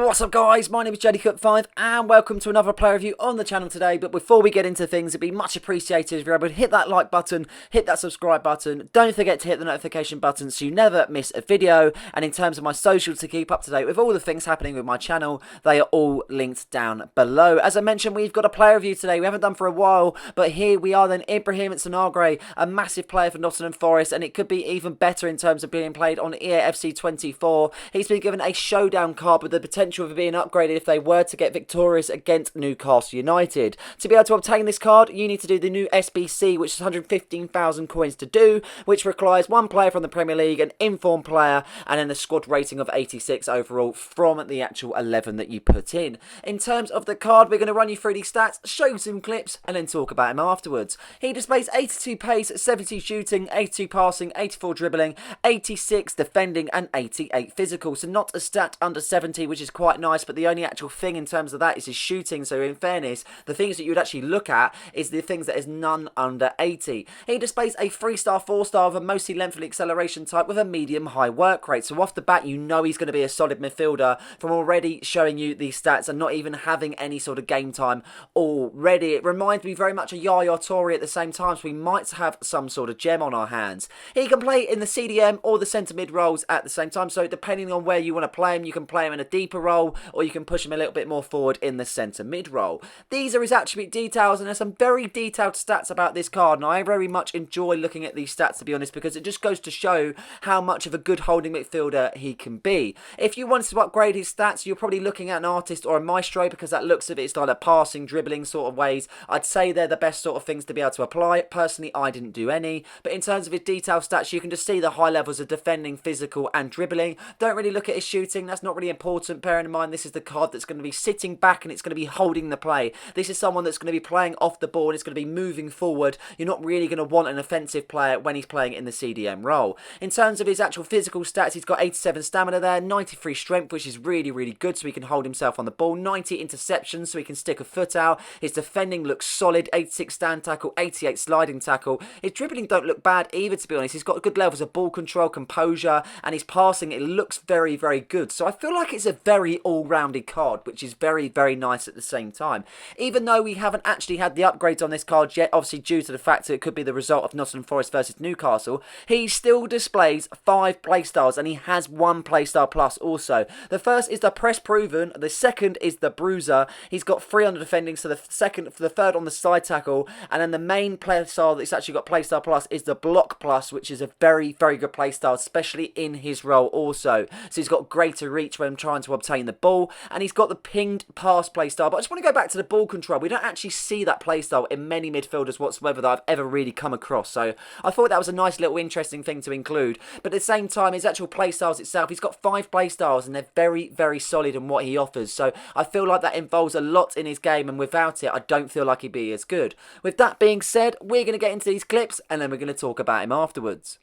What's up guys, my name is JDCup5 and welcome to another player review on the channel today. But before we get into things, it'd be much appreciated if you're able to hit that like button, hit that subscribe button, don't forget to hit the notification button so you never miss a video. And in terms of my socials to keep up to date with all the things happening with my channel, they are all linked down below. As I mentioned, we've got a player review today, we haven't done for a while, but here we are then. Ibrahim Sangare, a massive player for Nottingham Forest, and it could be even better in terms of being played on EAFC 24. He's been given a showdown card with the potential of being upgraded if they were to get victorious against Newcastle United. To be able to obtain this card, you need to do the new SBC, which is 115,000 coins to do, which requires one player from the Premier League, an informed player, and then a squad rating of 86 overall from the actual 11 that you put in. In terms of the card, we're going to run you through these stats, show you some clips, and then talk about him afterwards. He displays 82 pace, 70 shooting, 82 passing, 84 dribbling, 86 defending, and 88 physical. So not a stat under 70, which is quite nice, but the only actual thing in terms of that is his shooting. So in fairness, the things that you would actually look at is the things that is none under 80. He displays a 3-star, 4-star of a mostly lengthy acceleration type with a medium-high work rate. So off the bat, you know he's going to be a solid midfielder from already showing you these stats and not even having any sort of game time already. It reminds me very much of Yaya Toure at the same time, so we might have some sort of gem on our hands. He can play in the CDM or the centre mid roles at the same time, so depending on where you want to play him, you can play him in a deeper role or you can push him a little bit more forward in the centre mid role. These are his attribute details, and there's some very detailed stats about this card, and I very much enjoy looking at these stats, to be honest, because it just goes to show how much of a good holding midfielder he can be. If you wanted to upgrade his stats, you're probably looking at an artist or a maestro, because that looks of it's either passing, dribbling sort of ways. I'd say they're the best sort of things to be able to apply. Personally, I didn't do any, but in terms of his detailed stats, you can just see the high levels of defending, physical, and dribbling. Don't really look at his shooting, that's not really important, bearing in mind this is the card that's going to be sitting back and it's going to be holding the play. This is someone that's going to be playing off the ball and it's going to be moving forward. You're not really going to want an offensive player when he's playing in the CDM role. In terms of his actual physical stats, he's got 87 stamina there, 93 strength, which is really, really good, so he can hold himself on the ball, 90 interceptions, so he can stick a foot out. His defending looks solid, 86 stand tackle, 88 sliding tackle. His dribbling don't look bad either, to be honest. He's got good levels of ball control, composure, and his passing, it looks very, very good. So I feel like it's a very all-rounded card, which is very, very nice at the same time. Even though we haven't actually had the upgrades on this card yet, obviously due to the fact that it could be the result of Nottingham Forest versus Newcastle, he still displays 5 playstyles, and he has 1 playstyle plus also. The first is the press proven, the second is the bruiser. He's got 3 on the defending, so the third on the side tackle, and then the main playstyle that's actually got playstyle plus is the block plus, which is a very, very good playstyle, especially in his role also. So he's got greater reach when trying to obtain the ball, and he's got the pinged pass playstyle. But I just want to go back to the ball control. We don't actually see that playstyle in many midfielders whatsoever that I've ever really come across, so I thought that was a nice little interesting thing to include. But at the same time, his actual playstyles itself, he's got 5 playstyles and they're very, very solid in what he offers, so I feel like that involves a lot in his game, and without it I don't feel like he'd be as good. With that being said, we're going to get into these clips and then we're going to talk about him afterwards.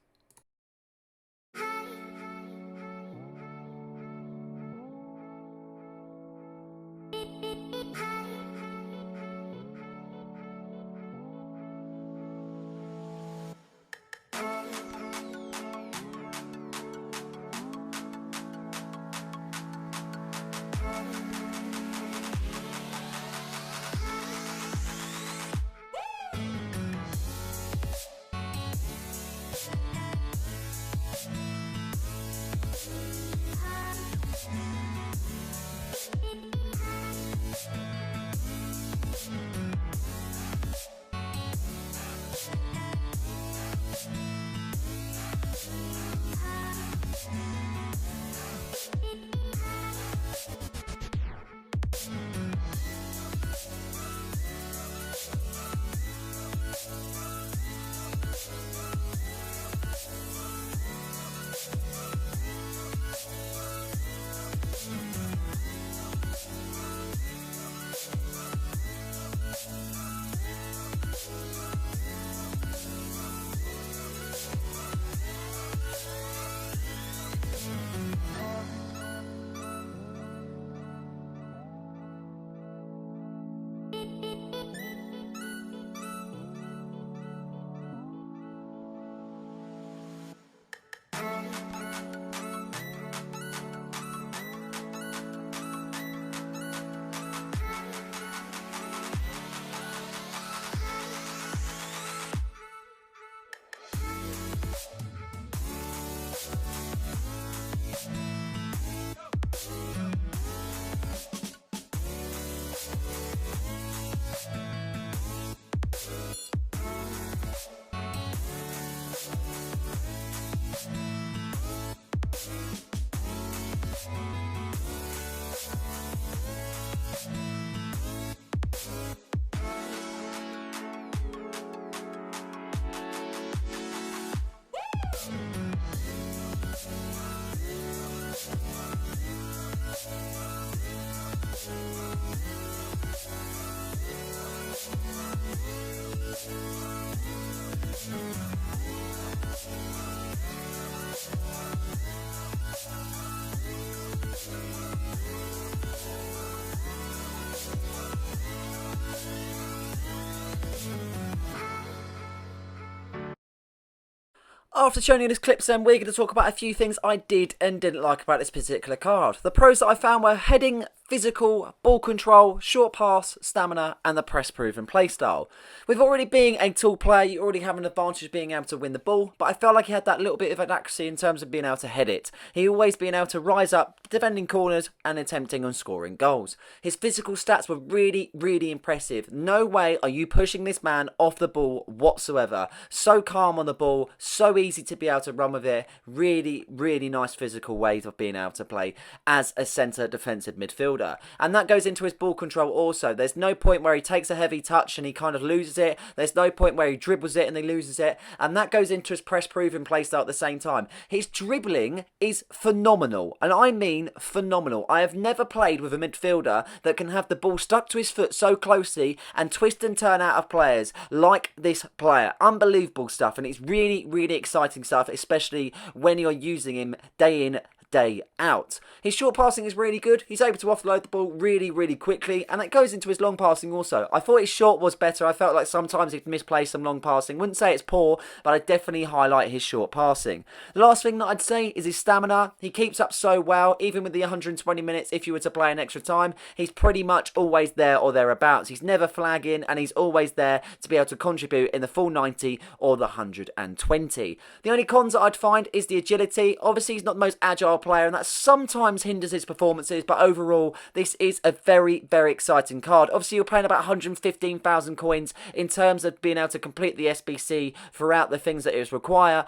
After showing you this clip, then we're going to talk about a few things I did and didn't like about this particular card. The pros that I found were heading, physical, ball control, short pass, stamina, and the press proven playstyle. With already being a tall player, you already have an advantage of being able to win the ball, but I felt like he had that little bit of an accuracy in terms of being able to head it. He always being able to rise up, defending corners, and attempting on scoring goals. His physical stats were really, really impressive. No way are you pushing this man off the ball whatsoever. So calm on the ball, so easy to be able to run with it. Really, really nice physical ways of being able to play as a centre defensive midfielder. And that goes into his ball control also. There's no point where he takes a heavy touch and he kind of loses it. There's no point where he dribbles it and he loses it. And that goes into his press proven playstyle at the same time. His dribbling is phenomenal. And I mean phenomenal. I have never played with a midfielder that can have the ball stuck to his foot so closely and twist and turn out of players like this player. Unbelievable stuff. And it's really, really exciting stuff, especially when you're using him day in, day out. His short passing is really good. He's able to offload the ball really, really quickly, and that goes into his long passing also. I thought his short was better. I felt like sometimes he'd misplay some long passing. Wouldn't say it's poor, but I definitely highlight his short passing. The last thing that I'd say is his stamina. He keeps up so well, even with the 120 minutes. If you were to play an extra time, he's pretty much always there or thereabouts. He's never flagging, and he's always there to be able to contribute in the full 90 or the 120. The only cons that I'd find is the agility. Obviously, he's not the most agile player, and that sometimes hinders his performances, but overall this is a very, very exciting card. Obviously you're paying about 115,000 coins in terms of being able to complete the SBC throughout the things that it require,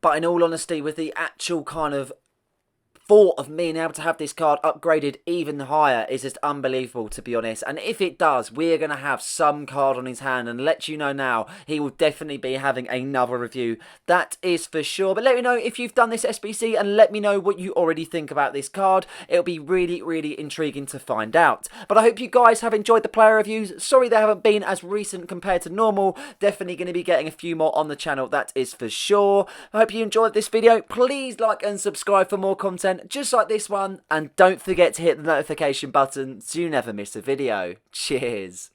but in all honesty, with the actual kind of thought of being able to have this card upgraded even higher is just unbelievable, to be honest. And if it does, we're going to have some card on his hand, and let you know now, he will definitely be having another review. That is for sure. But let me know if you've done this SBC, and let me know what you already think about this card. It'll be really, really intriguing to find out. But I hope you guys have enjoyed the player reviews. Sorry they haven't been as recent compared to normal. Definitely going to be getting a few more on the channel, that is for sure. I hope you enjoyed this video. Please like and subscribe for more content just like this one, and don't forget to hit the notification button so you never miss a video. Cheers.